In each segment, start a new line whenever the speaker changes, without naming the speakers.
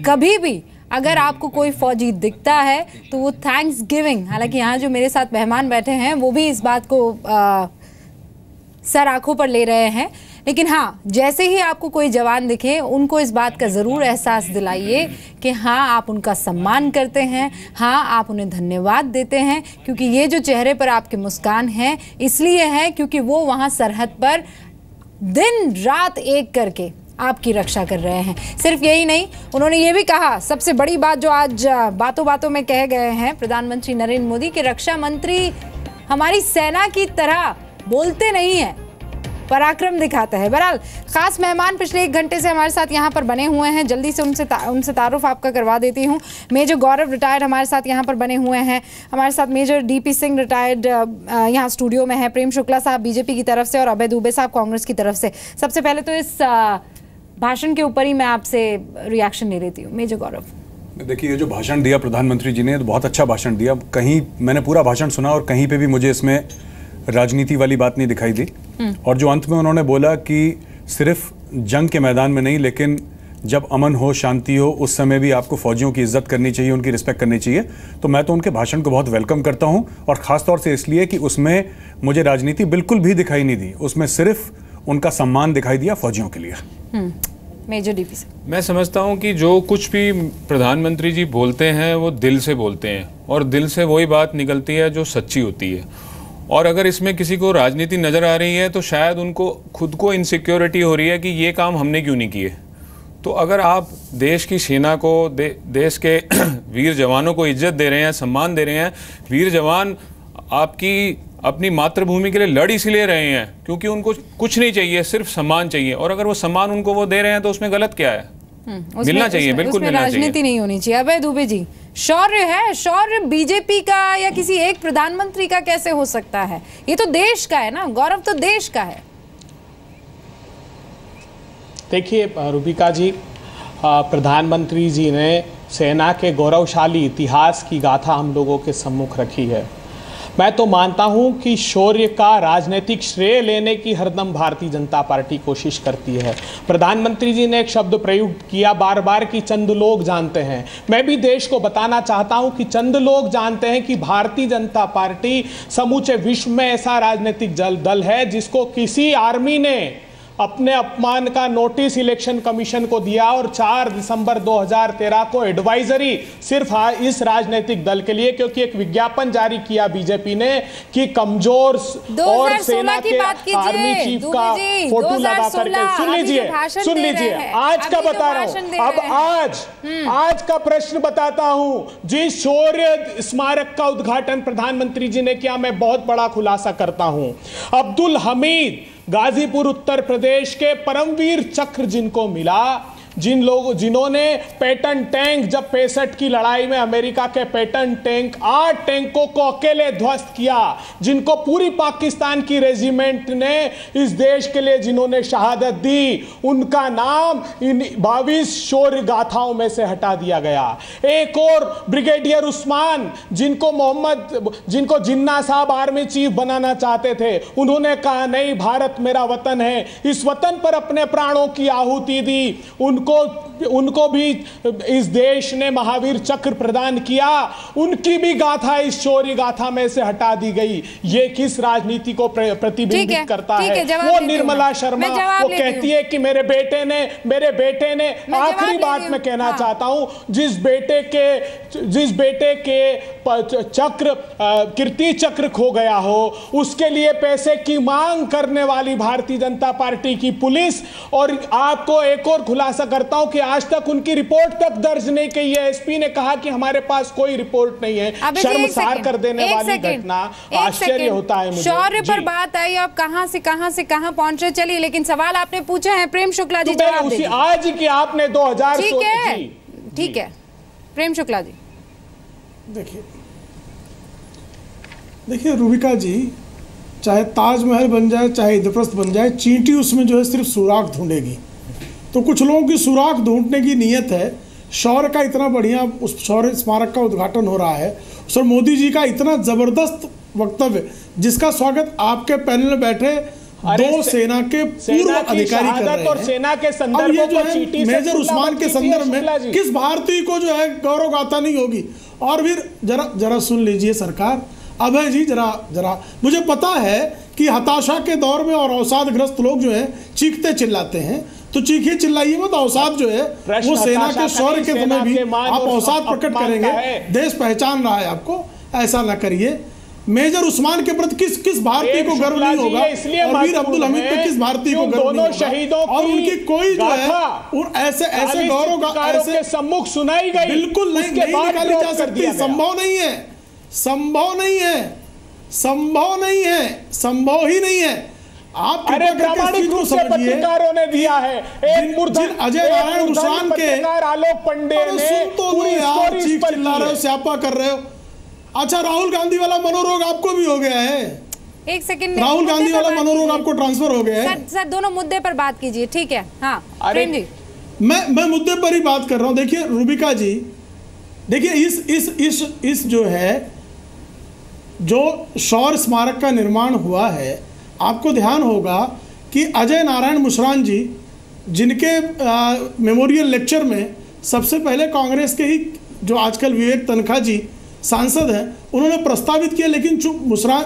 कभी भी अगर आपको कोई फौजी दिखता है तो वो थैंक्स गिविंग, हालांकि यहाँ जो मेरे साथ मेहमान बैठे हैं वो भी इस बात को सर आंखों पर ले रहे हैं, लेकिन हाँ, जैसे ही आपको कोई जवान दिखे उनको इस बात का ज़रूर एहसास दिलाइए कि हाँ आप उनका सम्मान करते हैं, हाँ आप उन्हें धन्यवाद देते हैं, क्योंकि ये जो चेहरे पर आपकी मुस्कान है इसलिए है क्योंकि वो वहाँ सरहद पर दिन रात एक करके आपकी रक्षा कर रहे हैं। सिर्फ यही नहीं, उन्होंने ये भी कहा, सबसे बड़ी बात जो आज बातों बातों में कह गए हैं प्रधानमंत्री नरेंद्र मोदी, कि रक्षा मंत्री हमारी सेना की तरह बोलते नहीं हैं, पराक्रम दिखाता है। बहरहाल खास मेहमान पिछले 1 घंटे से हमारे साथ यहाँ पर बने हुए हैं, जल्दी से उनसे तारुफ आपका करवा देती हूँ। मेजर गौरव रिटायर्ड हमारे साथ यहाँ पर बने हुए हैं, हमारे साथ मेजर डीपी सिंह रिटायर्ड यहाँ स्टूडियो में है, प्रेम शुक्ला साहब बीजेपी की तरफ से और अभय दुबे साहब कांग्रेस की तरफ से। सबसे पहले तो इस भाषण के ऊपर ही मैं आपसे रिएक्शन ले लेती हूँ। मेजर गौरव,
देखिए, ये जो भाषण दिया प्रधानमंत्री जी ने तो बहुत अच्छा भाषण दिया। कहीं मैंने पूरा भाषण सुना और कहीं पे भी मुझे इसमें राजनीति वाली बात नहीं दिखाई दी। और जो अंत में उन्होंने बोला कि सिर्फ जंग के मैदान में नहीं, लेकिन जब अमन हो, शांति हो, उस समय भी आपको फौजियों की इज्जत करनी चाहिए, उनकी रिस्पेक्ट करनी चाहिए। तो मैं तो उनके भाषण को बहुत वेलकम करता हूं, और ख़ास तौर से इसलिए कि उसमें मुझे राजनीति बिल्कुल भी दिखाई नहीं दी, उसमें सिर्फ उनका सम्मान दिखाई दिया फौजियों के लिए।
मेजर डीपी से
मैं समझता हूं कि जो कुछ भी प्रधानमंत्री जी बोलते हैं वो दिल से बोलते हैं, और दिल से वही बात निकलती है जो सच्ची होती है। और अगर इसमें किसी को राजनीति नज़र आ रही है तो शायद उनको खुद को इनसिक्योरिटी हो रही है कि ये काम हमने क्यों नहीं किए। तो अगर आप देश की सेना को, देश के वीर जवानों को इज्जत दे रहे हैं, सम्मान दे रहे हैं, वीर जवान आपकी अपनी मातृभूमि के लिए लड़ इसलिए रहे हैं क्योंकि उनको कुछ नहीं चाहिए, सिर्फ सम्मान चाहिए। और अगर वो सम्मान उनको वो दे रहे हैं तो उसमें गलत क्या है? मिलना चाहिए, बिल्कुल मिलना चाहिए।
राजनीति नहीं होनी चाहिए। अभय दुबे जी, शौर्य है, शौर्य बीजेपी का या किसी एक प्रधानमंत्री का कैसे हो सकता है? ये तो देश का है ना, गौरव तो देश का है।
देखिए रूबिका जी, प्रधानमंत्री जी ने सेना के गौरवशाली इतिहास की गाथा हम लोगों के सम्मुख रखी है। मैं तो मानता हूं कि शौर्य का राजनीतिक श्रेय लेने की हरदम भारतीय जनता पार्टी कोशिश करती है। प्रधानमंत्री जी ने एक शब्द प्रयुक्त किया बार बार कि चंद लोग जानते हैं। मैं भी देश को बताना चाहता हूं कि चंद लोग जानते हैं कि भारतीय जनता पार्टी समूचे विश्व में ऐसा राजनीतिक दल है जिसको किसी आर्मी ने अपने अपमान का नोटिस इलेक्शन कमीशन को दिया, और 4 दिसंबर 2013 को एडवाइजरी सिर्फ इस राजनीतिक दल के लिए, क्योंकि एक विज्ञापन जारी किया बीजेपी ने कि कमजोर और सेना के आर्मी चीफ का फोटो लगा करके। सुन लीजिए आज का बता रहा हूं। अब आज का प्रश्न बताता हूं। जिस शौर्य स्मारक का उद्घाटन प्रधानमंत्री जी ने किया, मैं बहुत बड़ा खुलासा करता हूं। अब्दुल हमीद गाजीपुर उत्तर प्रदेश के परमवीर चक्र जिनको मिला, जिन्होंने पैटन टैंक, जब 65 की लड़ाई में अमेरिका के पैटन टैंक 8 टैंकों को अकेले ध्वस्त किया, जिनको पूरी पाकिस्तान की रेजिमेंट ने इस देश के लिए जिन्होंने शहादत दी, उनका नाम इन 22 शौर्य गाथाओं में से हटा दिया गया। एक और ब्रिगेडियर उस्मान, जिनको जिन्ना साहब आर्मी चीफ बनाना चाहते थे, उन्होंने कहा नहीं, भारत मेरा वतन है, इस वतन पर अपने प्राणों की आहुति दी। उनको भी इस देश ने महावीर चक्र प्रदान किया, उनकी भी गाथा इस शौर्य गाथा में से हटा दी गई। ये किस राजनीति को प्रतिबिंबित करता है? वो निर्मला शर्मा वो कहती है कि मेरे बेटे ने आखिरी बात मैं कहना चाहता हूं, जिस बेटे के चक्र कीर्ति चक्र खो गया हो, उसके लिए पैसे की मांग करने वाली भारतीय जनता पार्टी की पुलिस। और आपको एक और खुलासा करता हूं कि आज तक उनकी रिपोर्ट तक दर्ज नहीं की है। एसपी ने कहा कि हमारे पास कोई रिपोर्ट नहीं है। शर्मसार कर देने वाली घटना, आश्चर्य होता है मुझे।
शौर्य पर बात आई, अब कहां से कहां पहुंच रहे, चलिए, लेकिन सवाल आपने पूछे हैं, प्रेम शुक्ला जी जवाब दीजिए।
आज की आपने 2000,
ठीक है प्रेम शुक्ला जी।
देखिए रूबिका जी, चाहे ताजमहल बन जाए, चाहे इंद्रप्रस्थ बन जाए, चींटी उसमें जो है सिर्फ सुराग ढूंढेगी। तो कुछ लोगों की सुराग ढूंढने की नीयत है। शौर्य का इतना बढ़िया उस शौर्य स्मारक का उद्घाटन हो रहा है, सर मोदी जी का इतना ज़बरदस्त वक्तव्य, जिसका स्वागत आपके पैनल में बैठे दो सेना के पूर्व अधिकारी कर रहे हैं
और सेना के
अब
संदर्भ
ये जो
को
है
चीटी से
मेजर उस्मान के संदर्भ में
शुक्ला जी।
किस भारतीय को जो है गौरव गाथा नहीं होगी। और फिर जरा सुन लीजिए सरकार, अभय जी जरा मुझे पता है कि हताशा के दौर में और अवसादग्रस्त लोग जो है चीखते चिल्लाते हैं, तो चीखिए चिल्लाइए मत। अवसाद जो है वो सेना के शौर्य के समय भी आप अवसाद प्रकट करेंगे, देश पहचान रहा है आपको, ऐसा ना करिए। मेजर उस्मान के प्रति किस भारतीय को गर्व नहीं होगा, और वीर अब्दुल हमीद पे किस भारतीय को गर्व नहीं होगा,
शहीदों
और उनकी कोई जो है ऐसे गौरव ऐसे
सम्मुख सुनाई गई,
बिल्कुल नहीं निकाली जा सकती, संभव नहीं है, संभव नहीं है, संभव नहीं है, संभव ही नहीं है। आप
प्रामाणिक रूप से पत्रकारों ने दिया है। एक
अजय नारायण मुस्रान के
आलोक पंडे ने
चीख चिल्ला रहे हो, स्यापा कर रहे हो। अच्छा, राहुल गांधी वाला मनोरोग आपको भी हो गया है।
एक सेकंड,
राहुल गांधी वाला मनोरोग आपको ट्रांसफर हो गया है।
सर दोनों मुद्दे पर बात कीजिए, ठीक है? हाँ प्रेम जी,
मैं मुद्दे पर ही बात कर रहा हूं। देखिए रूबिका जी, देखिए इस जो है जो शौर्य स्मारक का निर्माण हुआ है, आपको ध्यान होगा कि अजय नारायण मुस्रान जी, जिनके मेमोरियल लेक्चर में सबसे पहले कांग्रेस के ही जो आजकल विवेक तनखा जी सांसद हैं, उन्होंने प्रस्तावित किया, लेकिन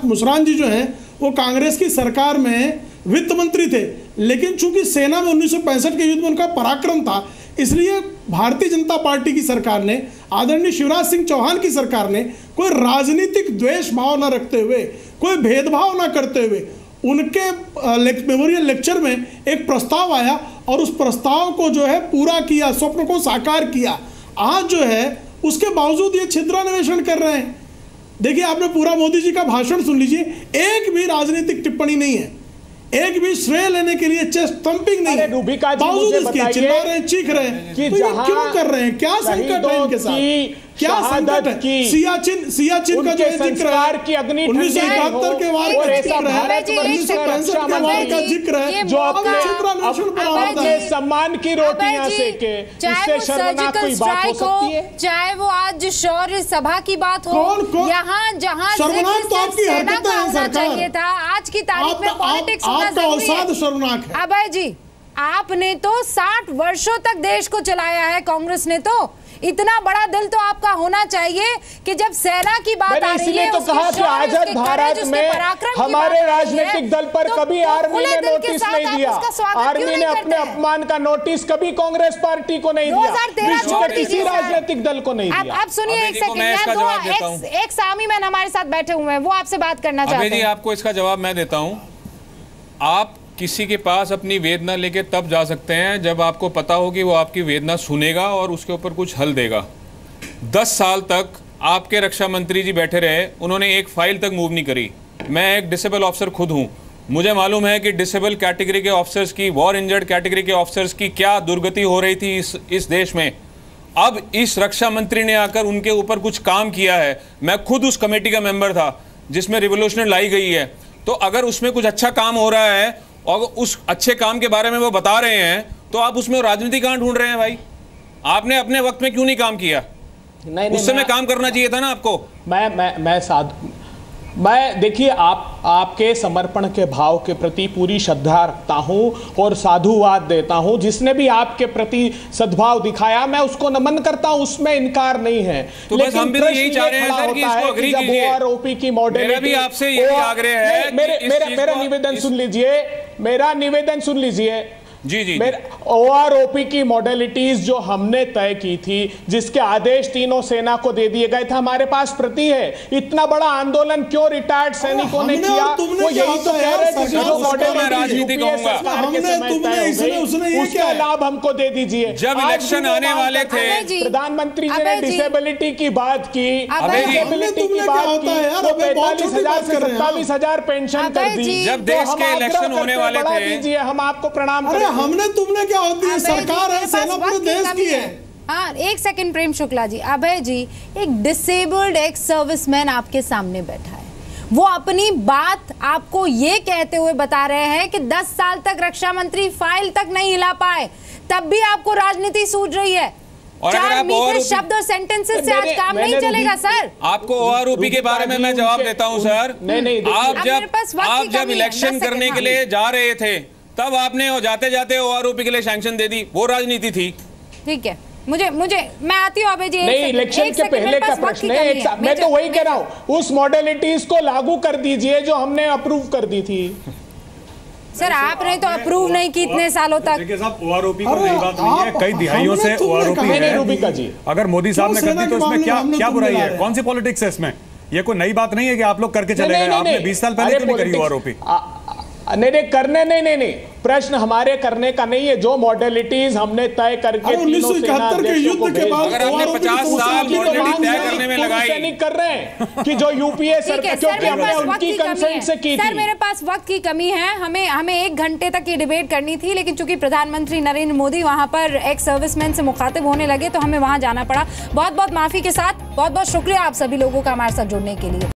मुस्रान जी जो हैं वो कांग्रेस की सरकार में वित्त मंत्री थे, लेकिन चूंकि सेना में 1965 के युद्ध में उनका पराक्रम था, इसलिए भारतीय जनता पार्टी की सरकार ने, आदरणीय शिवराज सिंह चौहान की सरकार ने कोई राजनीतिक द्वेष भाव न रखते हुए, कोई भेदभाव न करते हुए उनके मेमोरियल लेक्चर में एक प्रस्ताव आया और उस प्रस्ताव को जो है पूरा किया, स्वप्न को साकार किया। आज जो है उसके बावजूद ये छिद्रान्वेषण कर रहे हैं। देखिए, आपने पूरा मोदी जी का भाषण सुन लीजिए, एक भी राजनीतिक टिप्पणी नहीं है, एक भी श्रेय लेने के लिए चेस्ट थंपिंग नहीं है, बावजूद इसके चिल्ला रहे हैं, चीख रहे हैं कि तो क्यों कर रहे हैं, क्या संकट है इनके साथ, क्या संकट है? सियाचिन का जो जिक्र है, 1971 के वार का जिक्र है, 1965 के वार का जिक्र है,
जो अपने सम्मान की रोटियां सेके, इससे शर्मनाक कोई बात हो सकती है?
चाहे वो आज शौर्य सभा की बात हो, यहाँ जहाँ सेना का होना चाहिए था, आज की तारीख में पॉलिटिक्स होना जरूरी है।
शर्मनाक है
अभय जी, आपने तो 60 वर्षों तक देश को चलाया है, कांग्रेस ने तो इतना बड़ा दिल तो आपका होना चाहिए कि जब सेना की बात आ रही है,
तो कहा कि आजाद भारत में हमारे राजनीतिक दल पर कभी आर्मी ने नोटिस नहीं दिया, आर्मी ने अपने अपमान का नोटिस कभी कांग्रेस पार्टी को नहीं दिया, किसी राजनीतिक दल को नहीं दिया।
आप सुनिए एक सेकंड, एक सामी मैन हमारे साथ बैठे हुए हैं, वो आपसे बात करना चाहते हैं।
आपको इसका जवाब मैं देता हूं। आप किसी के पास अपनी वेदना लेके तब जा सकते हैं जब आपको पता हो कि वो आपकी वेदना सुनेगा और उसके ऊपर कुछ हल देगा। 10 साल तक आपके रक्षा मंत्री जी बैठे रहे, उन्होंने एक फाइल तक मूव नहीं करी। मैं एक डिसेबल ऑफिसर खुद हूं, मुझे मालूम है कि डिसेबल कैटेगरी के ऑफिसर्स की, वॉर इंजर्ड कैटेगरी के ऑफिसर्स की क्या दुर्गति हो रही थी इस देश में। अब इस रक्षा मंत्री ने आकर उनके ऊपर कुछ काम किया है। मैं खुद उस कमेटी का मेंबर था जिसमें रिवोल्यूशन लाई गई है। तो अगर उसमें कुछ अच्छा काम हो रहा है और उस अच्छे काम के बारे में वो बता रहे हैं, तो आप उसमें राजनीति कहां ढूंढ रहे हैं भाई? आपने अपने वक्त में क्यों नहीं काम किया? उस समय काम करना चाहिए था ना आपको।
मैं देखिए, आपके समर्पण के भाव के प्रति पूरी श्रद्धा रखता हूं और साधुवाद देता हूं। जिसने भी आपके प्रति सद्भाव दिखाया, मैं उसको नमन करता हूं, उसमें इनकार नहीं है।
तो बस हम भी तो यही चाह रहे हैं सर कि इसको अग्री कीजिए।
ओआरओपी की मॉडल,
मेरा भी आपसे यही आग्रह है।
मेरा निवेदन सुन लीजिए, मेरा निवेदन सुन लीजिए।
जी।
ओआरओपी की मॉडलिटीज जो हमने तय की थी, जिसके आदेश तीनों सेना को दे दिए गए थे, हमारे पास प्रति है। इतना बड़ा आंदोलन क्यों रिटायर्ड सैनिकों ने किया? वो यही तो कह रहे थे, जो
राजनीति कहूंगा,
उसका लाभ हमको दे दीजिए।
जब इलेक्शन आने वाले थे,
प्रधानमंत्री जी ने डिसेबिलिटी की बात की, डिसेबिलिटी की बात की, 45,000 से 27,000 पेंशन कर दी।
जब देश के इलेक्शन होने वाले थे,
हम आपको प्रणाम करें।
हमने तुमने क्या होती है, सरकार है, सेना पूरे देश की है।
हाँ, एक सेकंड प्रेम शुक्ला जी, अभय जी, एक डिसेबल्ड एक्स सर्विसमैन आपके सामने बैठा है, वो अपनी बात आपको ये कहते हुए बता रहे हैं कि 10 साल तक रक्षा मंत्री फाइल तक नहीं हिला पाए, तब भी आपको राजनीति सूझ रही है।
और अगर आप
मीठे शब्द और सेंटेंसेस से आज काम नहीं चलेगा सर।
आपको OROP के बारे में मैं जवाब देता हूं सर।
नहीं,
आप जब इलेक्शन करने के लिए जा रहे थे तब आपने जाते जाते OROP के लिए सैंक्शन दे दी, वो राजनीति थी।
ठीक है, मुझे मैं आती हूँ अभय जी।
नहीं, इलेक्शन के पहले का प्रश्न है। मैं तो वही कह रहा हूँ, उस मॉडलिटीज को लागू कर दीजिए जो हमने अप्रूव कर दी थी।
सर आपने तो अप्रूव नहीं की इतने सालों तक।
देखिए साहब, OROP को नई बात नहीं है, कई दिहाइयों से OROP है।
रूबिका जी,
अगर मोदी साहब ने कर दी तो इसमें क्या बुराई है? कौन सी पॉलिटिक्स है इसमें? ये कोई नई बात नहीं है कि आप लोग करके चले गए। आपने 20 साल पहले क्यों नहीं करी OROP?
नहीं करने नहीं, प्रश्न हमारे करने का नहीं है। जो मॉडलिटीज हमने तय करके
1971 के युद्ध के बाद
अगर हमने 50 साल मॉडलिटी तय करने में लगाई,
नहीं कर रहे हैं कि जो यूपीए सरकार, क्योंकि हमने उनकी कंसेंट से की थी।
सर मेरे पास वक्त की कमी है, हमें 1 घंटे तक ये डिबेट करनी थी, लेकिन चूंकि प्रधानमंत्री नरेंद्र मोदी वहां पर एक्स सर्विसमैन से मुखातिब होने लगे तो हमें वहां जाना पड़ा। बहुत बहुत माफी के साथ बहुत बहुत शुक्रिया आप सभी लोगों का हमारे साथ जुड़ने के लिए।